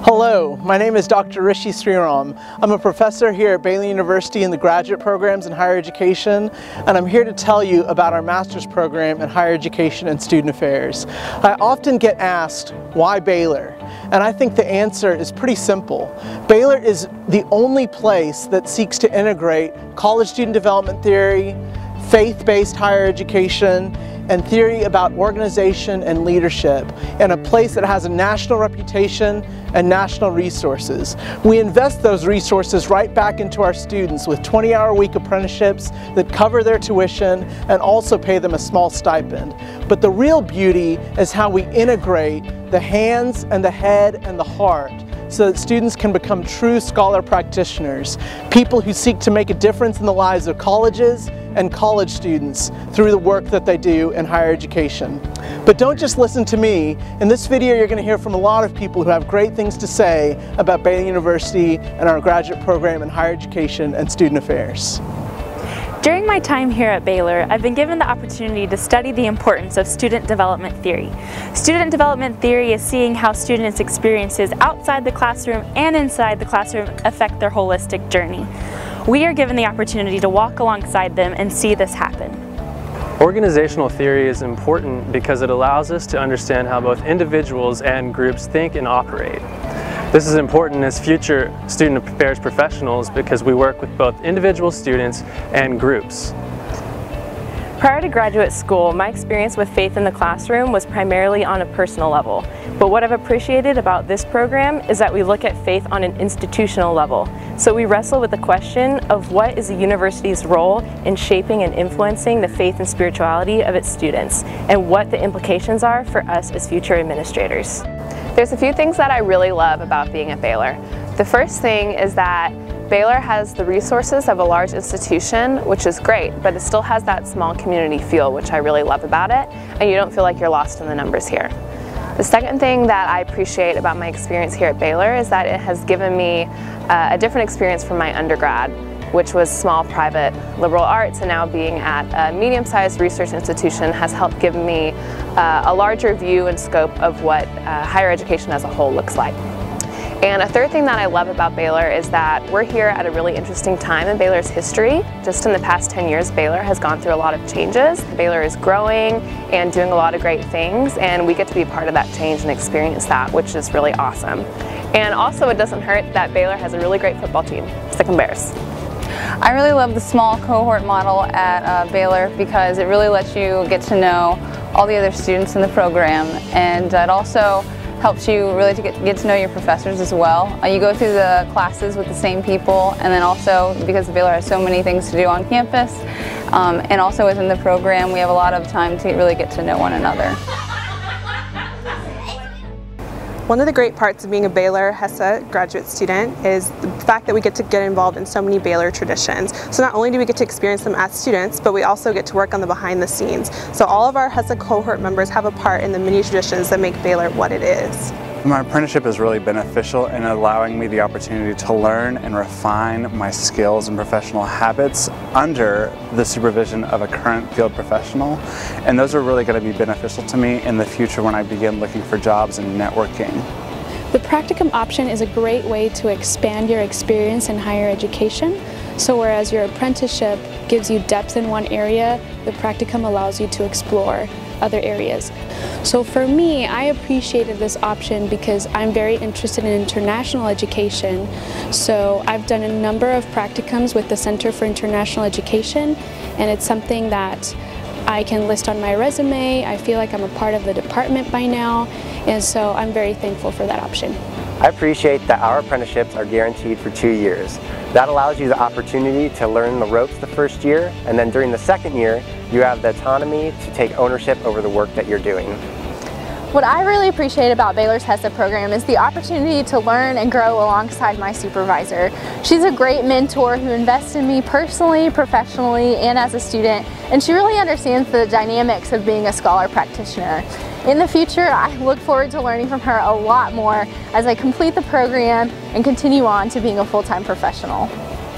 Hello, my name is Dr. Rishi Sriram. I'm a professor here at Baylor University in the graduate programs in higher education, and I'm here to tell you about our master's program in higher education and student affairs. I often get asked, why Baylor? And I think the answer is pretty simple. Baylor is the only place that seeks to integrate college student development theory, faith-based higher education, and theory about organization and leadership in a place that has a national reputation and national resources. We invest those resources right back into our students with 20-hour-a-week apprenticeships that cover their tuition and also pay them a small stipend. But the real beauty is how we integrate the hands and the head and the heart so that students can become true scholar practitioners, people who seek to make a difference in the lives of colleges and college students through the work that they do in higher education. But don't just listen to me. In this video you're going to hear from a lot of people who have great things to say about Baylor University and our graduate program in higher education and student affairs. During my time here at Baylor, I've been given the opportunity to study the importance of student development theory. Student development theory is seeing how students' experiences outside the classroom and inside the classroom affect their holistic journey. We are given the opportunity to walk alongside them and see this happen. Organizational theory is important because it allows us to understand how both individuals and groups think and operate. This is important as future student affairs professionals because we work with both individual students and groups. Prior to graduate school, my experience with faith in the classroom was primarily on a personal level. But what I've appreciated about this program is that we look at faith on an institutional level. So we wrestle with the question of what is the university's role in shaping and influencing the faith and spirituality of its students, and what the implications are for us as future administrators. There's a few things that I really love about being at Baylor. The first thing is that Baylor has the resources of a large institution, which is great, but it still has that small community feel, which I really love about it, and you don't feel like you're lost in the numbers here. The second thing that I appreciate about my experience here at Baylor is that it has given me a different experience from my undergrad, which was small private liberal arts, and now being at a medium-sized research institution has helped give me a larger view and scope of what higher education as a whole looks like. And a third thing that I love about Baylor is that we're here at a really interesting time in Baylor's history. Just in the past 10 years, Baylor has gone through a lot of changes. Baylor is growing and doing a lot of great things, and we get to be part of that change and experience that, which is really awesome. And also, it doesn't hurt that Baylor has a really great football team, Sic 'em Bears. I really love the small cohort model at Baylor because it really lets you get to know all the other students in the program, and it also helps you really to get to know your professors as well. You go through the classes with the same people, and then also because Baylor has so many things to do on campus, and also within the program we have a lot of time to really get to know one another. One of the great parts of being a Baylor HESA graduate student is the fact that we get to get involved in so many Baylor traditions. So not only do we get to experience them as students, but we also get to work on the behind the scenes. So all of our HESA cohort members have a part in the many traditions that make Baylor what it is. My apprenticeship is really beneficial in allowing me the opportunity to learn and refine my skills and professional habits under the supervision of a current field professional, and those are really going to be beneficial to me in the future when I begin looking for jobs and networking. The practicum option is a great way to expand your experience in higher education. So whereas your apprenticeship gives you depth in one area, the practicum allows you to explore other areas. So for me, I appreciated this option because I'm very interested in international education. So I've done a number of practicums with the Center for International Education, and it's something that I can list on my resume. I feel like I'm a part of the department by now, and so I'm very thankful for that option. I appreciate that our apprenticeships are guaranteed for 2 years. That allows you the opportunity to learn the ropes the first year, and then during the second year, you have the autonomy to take ownership over the work that you're doing. What I really appreciate about Baylor's HESA program is the opportunity to learn and grow alongside my supervisor. She's a great mentor who invests in me personally, professionally, and as a student, and she really understands the dynamics of being a scholar practitioner. In the future, I look forward to learning from her a lot more as I complete the program and continue on to being a full-time professional.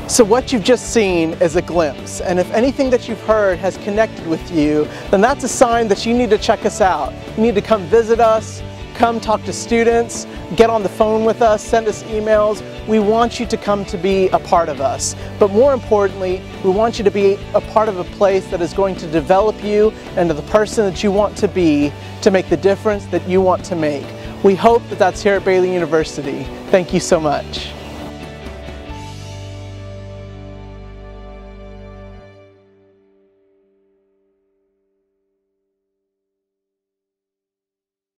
So what you've just seen is a glimpse, and if anything that you've heard has connected with you, then that's a sign that you need to check us out. You need to come visit us, come talk to students, get on the phone with us, send us emails. We want you to come to be a part of us. But more importantly, we want you to be a part of a place that is going to develop you into the person that you want to be, to make the difference that you want to make. We hope that that's here at Baylor University. Thank you so much.